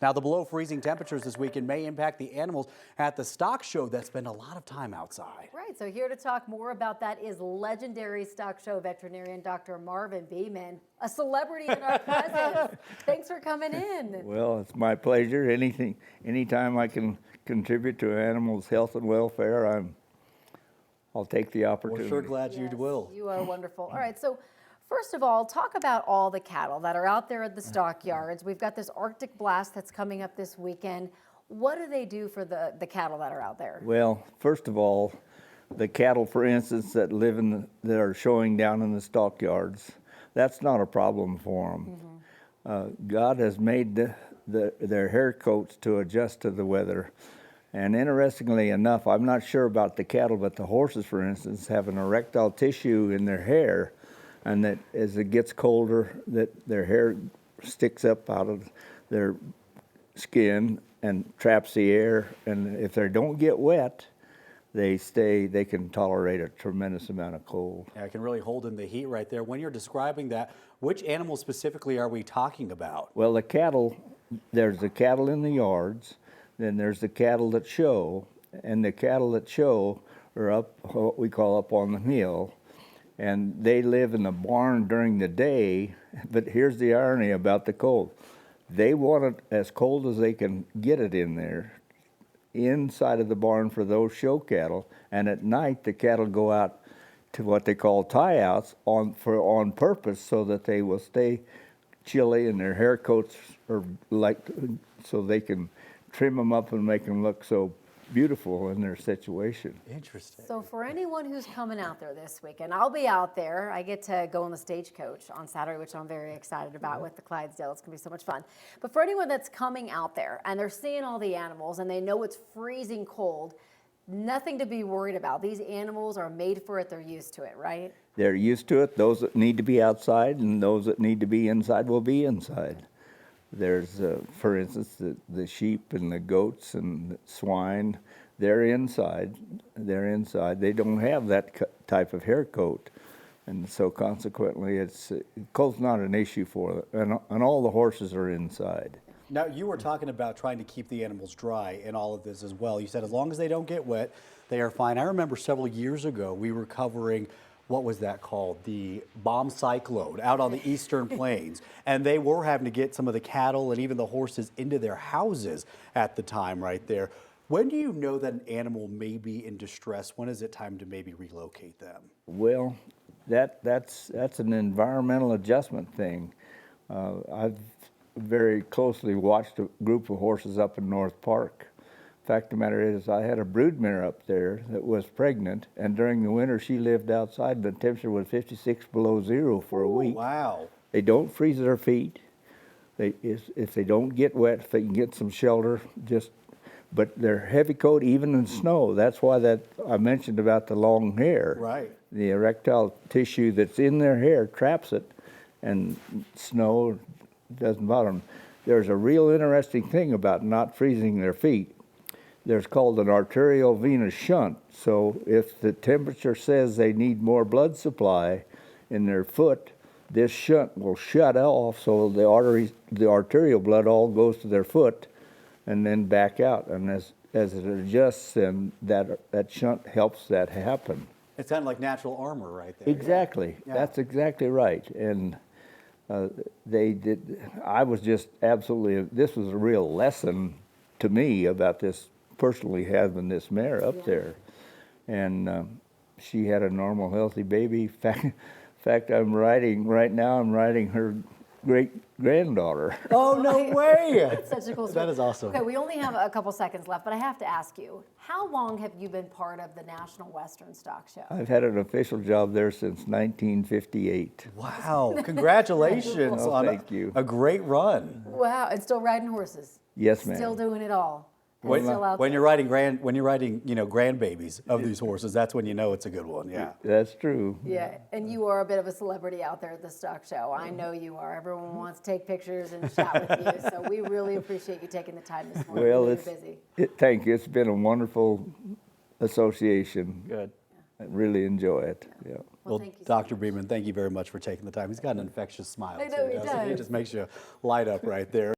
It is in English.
Now, the below freezing temperatures this weekend may impact the animals at the stock show that spend a lot of time outside. Right, so here to talk more about that is legendary stock show veterinarian Dr. Marvin Beeman, a celebrity in our presence. Thanks for coming in. Well, it's my pleasure. Anytime I can contribute to animals' health and welfare, I'll take the opportunity. We're sure glad you will. You are wonderful. All right, so first of all, talk about all the cattle that are out there at the stockyards. We've got this Arctic blast that's coming up this weekend. What do they do for the cattle that are out there? Well, first of all, the cattle, for instance, that that are showing down in the stockyards, that's not a problem for them. God has made their hair coats to adjust to the weather. And interestingly enough, I'm not sure about the cattle, but the horses, for instance, have an erectile tissue in their hair, and that as it gets colder, that their hair sticks up out of their skin and traps the air. And if they don't get wet, they can tolerate a tremendous amount of cold. Yeah, it can really hold in the heat right there. When you're describing that, which animals specifically are we talking about? Well, the cattle, there's the cattle in the yards, then there's the cattle that show, and the cattle that show are up, what we call up on the hill, and they live in the barn during the day. But here's the irony about the cold. They want it as cold as they can get it in there, inside of the barn for those show cattle, and at night the cattle go out to what they call tie-outs on purpose so that they will stay chilly, and their hair coats are so they can trim them up and make them look so beautiful in their situation. Interesting. So for anyone who's coming out there this weekend, I'll be out there. I get to go on the stagecoach on Saturday, which I'm very excited about with the Clydesdale. It's going to be so much fun. But for anyone that's coming out there and they're seeing all the animals and they know it's freezing cold, nothing to be worried about. These animals are made for it. They're used to it, right? They're used to it. Those that need to be outside and those that need to be inside will be inside. There's, for instance, the sheep and the goats and the swine, they're inside. They're inside. They don't have that type of hair coat. And so consequently, cold's not an issue for them. And all the horses are inside. Now, you were talking about trying to keep the animals dry in all of this as well. You said as long as they don't get wet, they are fine. I remember several years ago, we were covering, what was that called? The bomb cyclone out on the eastern plains. And they were having to get some of the cattle and even the horses into their houses at the time right there. When do you know that an animal may be in distress? When is it time to maybe relocate them? Well, that's an environmental adjustment thing. I've very closely watched a group of horses up in North Park. Fact of the matter is, I had a broodmare up there that was pregnant, and during the winter she lived outside, and the temperature was 56 below zero for a week. Wow. They don't freeze their feet. If they don't get wet, if they can get some shelter, but they're heavy coat even in snow. That's why I mentioned about the long hair. Right. The erectile tissue that's in their hair traps it, and snow doesn't bother them. There's a real interesting thing about not freezing their feet. There's called an arterial venous shunt. So if the temperature says they need more blood supply in their foot, this shunt will shut off so the arterial blood all goes to their foot and then back out. And as it adjusts, and that shunt helps that happen. It sounded like natural armor right there. Exactly. Yeah. That's exactly right. And I was just absolutely, this was a real lesson to me about this, personally having this mare up there. And she had a normal, healthy baby. In fact, right now I'm riding her great-granddaughter. Oh, no way! That's such a cool story. That is awesome. Okay, we only have a couple seconds left, but I have to ask you, how long have you been part of the National Western Stock Show? I've had an official job there since 1958. Wow, congratulations on thank you. A great run. Wow, and still riding horses? Yes, ma'am. Still doing it all? When you're riding grandbabies of these horses, that's when you know it's a good one. Yeah. That's true. Yeah, and you are a bit of a celebrity out there at the stock show. I know you are. Everyone wants to take pictures and chat with you, so we really appreciate you taking the time this morning. Well, you're busy. Thank you. It's been a wonderful association. Good. I really enjoy it. Yeah. Well, thank you so Dr. much. Beeman, thank you very much for taking the time. He's got an infectious smile. I know he doesn't he? It does. just makes you light up right there.